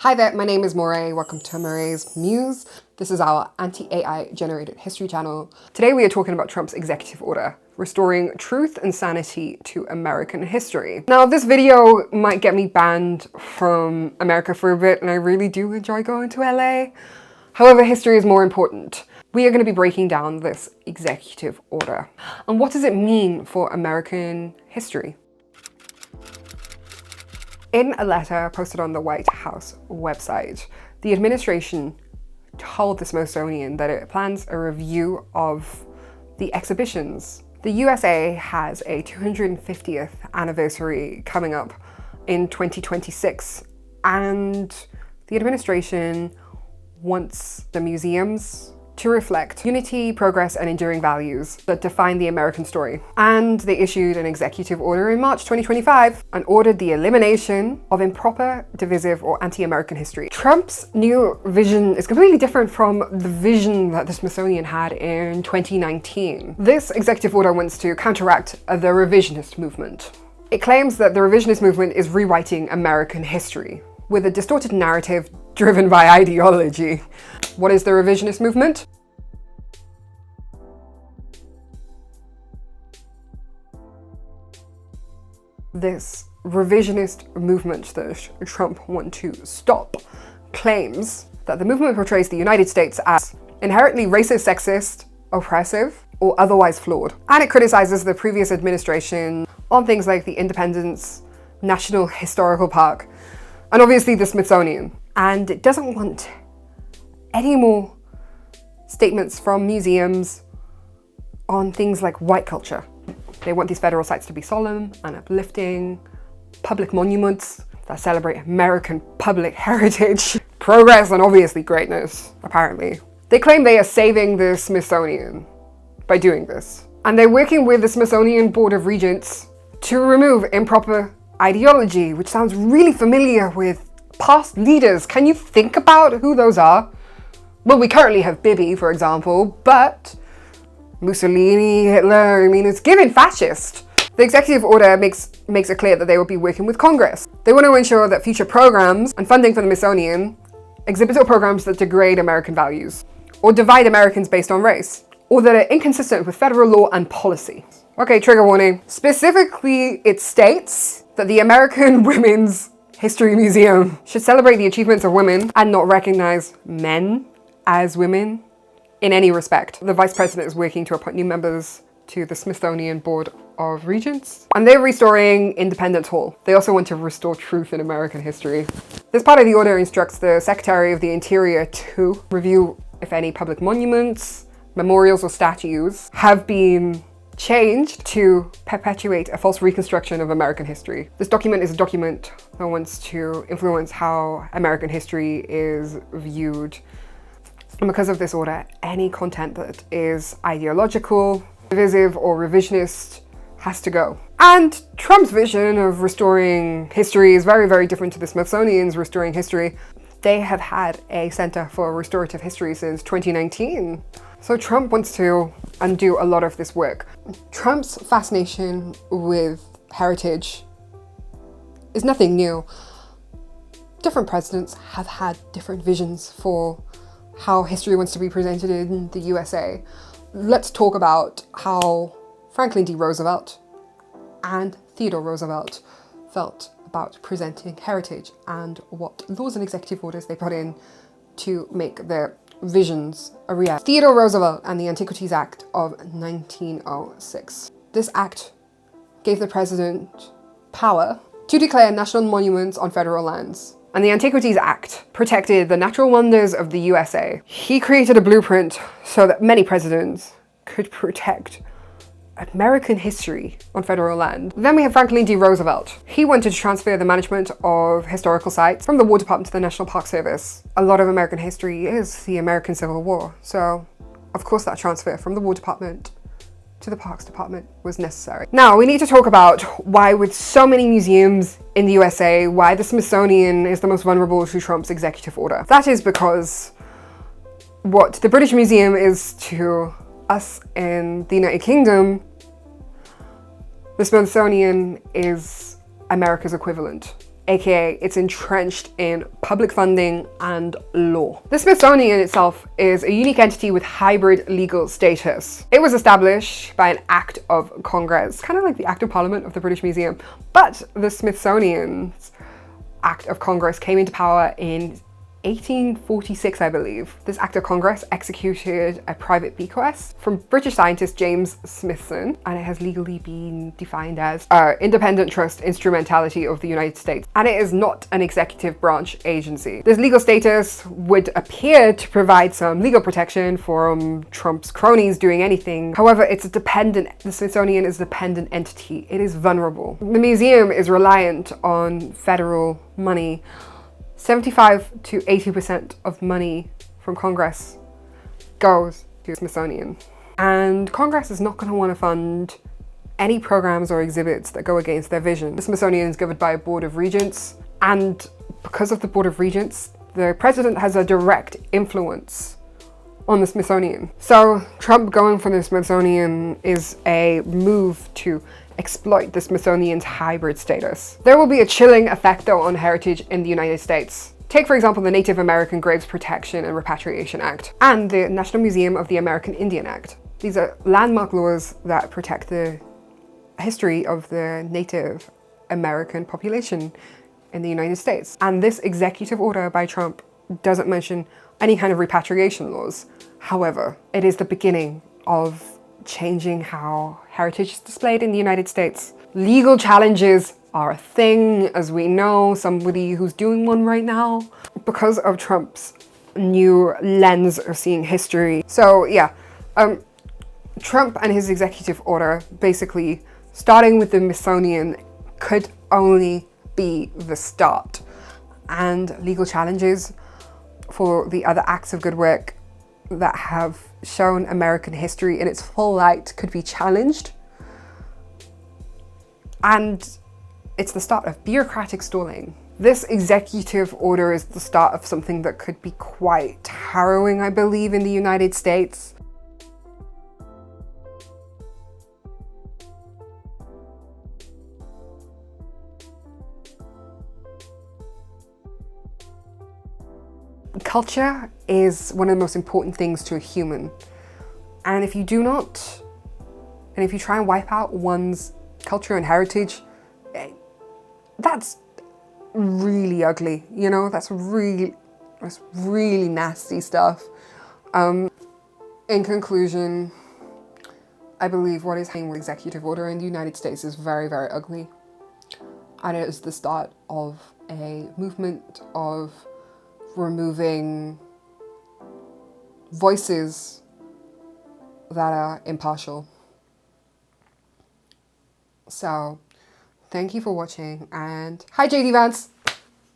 Hi there, my name is Moray. Welcome to Moray's Muse. This is our anti-AI generated history channel. Today we are talking about Trump's executive order, restoring truth and sanity to American history. Now this video might get me banned from America for a bit, and I really do enjoy going to LA. However, history is more important. We are going to be breaking down this executive order. And what does it mean for American history? In a letter posted on the White House website, the administration told the Smithsonian that it plans a review of the exhibitions. The USA has a 250th anniversary coming up in 2026, and the administration wants the museums to reflect unity, progress, and enduring values that define the American story. And they issued an executive order in March 2025 and ordered the elimination of improper, divisive, or anti-American history. Trump's new vision is completely different from the vision that the Smithsonian had in 2019. This executive order wants to counteract the revisionist movement. It claims that the revisionist movement is rewriting American history with a distorted narrative driven by ideology. What is the revisionist movement? This revisionist movement that Trump wants to stop claims that the movement portrays the United States as inherently racist, sexist, oppressive, or otherwise flawed. And it criticizes the previous administration on things like the Independence National Historical Park, and obviously the Smithsonian. And it doesn't want any more statements from museums on things like white culture. They want these federal sites to be solemn and uplifting, public monuments that celebrate American public heritage, progress, and obviously greatness, apparently. They claim they are saving the Smithsonian by doing this. And they're working with the Smithsonian Board of Regents to remove improper ideology, which sounds really familiar with past leaders. Can you think about who those are? Well, we currently have Bibi, for example, but Mussolini, Hitler, I mean, it's given fascist. The executive order makes it clear that they will be working with Congress. They want to ensure that future programs and funding for the Smithsonian exhibit programs that degrade American values or divide Americans based on race, or that are inconsistent with federal law and policy. Okay, trigger warning. Specifically, it states that the American Women's History Museum should celebrate the achievements of women and not recognize men as women in any respect. The Vice President is working to appoint new members to the Smithsonian Board of Regents, and they're restoring Independence Hall. They also want to restore truth in American history. This part of the order instructs the Secretary of the Interior to review if any public monuments, memorials, or statues have been changed to perpetuate a false reconstruction of American history. This document is a document that wants to influence how American history is viewed. And because of this order, any content that is ideological, divisive, or revisionist has to go. And Trump's vision of restoring history is very, very different to the Smithsonian's restoring history. They have had a Center for Restorative History since 2019. So Trump wants to undo a lot of this work. Trump's fascination with heritage is nothing new. Different presidents have had different visions for how history wants to be presented in the USA. Let's talk about how Franklin D. Roosevelt and Theodore Roosevelt felt about presenting heritage and what laws and executive orders they put in to make their visions a reality. Theodore Roosevelt and the Antiquities Act of 1906. This act gave the president power to declare national monuments on federal lands. And the Antiquities Act protected the natural wonders of the USA. He created a blueprint so that many presidents could protect American history on federal land. Then we have Franklin D. Roosevelt. He wanted to transfer the management of historical sites from the War Department to the National Park Service. A lot of American history is the American Civil War, so of course that transfer from the War Department to the Parks Department was necessary. Now we need to talk about why, with so many museums in the USA, why the Smithsonian is the most vulnerable to Trump's executive order. That is because what the British Museum is to us in the United Kingdom, the Smithsonian is America's equivalent aka it's entrenched in public funding and law. The Smithsonian itself is a unique entity with hybrid legal status. It was established by an Act of Congress, kind of like the Act of Parliament of the British Museum, but the Smithsonian's Act of Congress came into power in 1846, I believe. This Act of Congress executed a private bequest from British scientist James Smithson, and it has legally been defined as independent trust instrumentality of the United States, and it is not an executive branch agency. This legal status would appear to provide some legal protection from Trump's cronies doing anything. However, the Smithsonian is a dependent entity. It is vulnerable. The museum is reliant on federal money. 75 to 80% of money from Congress goes to the Smithsonian. And Congress is not going to want to fund any programs or exhibits that go against their vision. The Smithsonian is governed by a Board of Regents, and because of the Board of Regents, the president has a direct influence on the Smithsonian. So Trump going for the Smithsonian is a move to exploit the Smithsonian's hybrid status. There will be a chilling effect though on heritage in the United States. Take for example the Native American Graves Protection and Repatriation Act and the National Museum of the American Indian Act. These are landmark laws that protect the history of the Native American population in the United States. And this executive order by Trump doesn't mention any kind of repatriation laws. However, it is the beginning of changing how heritage is displayed in the United States. Legal challenges are a thing, as we know, somebody who's doing one right now because of Trump's new lens of seeing history. So yeah, Trump and his executive order, basically starting with the Smithsonian, could only be the start. And legal challenges for the other acts of good work that have shown American history in its full light could be challenged. And it's the start of bureaucratic stalling. This executive order is the start of something that could be quite harrowing, I believe, in the United States. Culture is one of the most important things to a human. And if you try and wipe out one's culture and heritage, that's really ugly, you know, that's really nasty stuff. In conclusion, I believe what is happening with executive order in the United States is very, very ugly. And it is the start of a movement of removing voices that are impartial. So, thank you for watching, and hi JD Vance!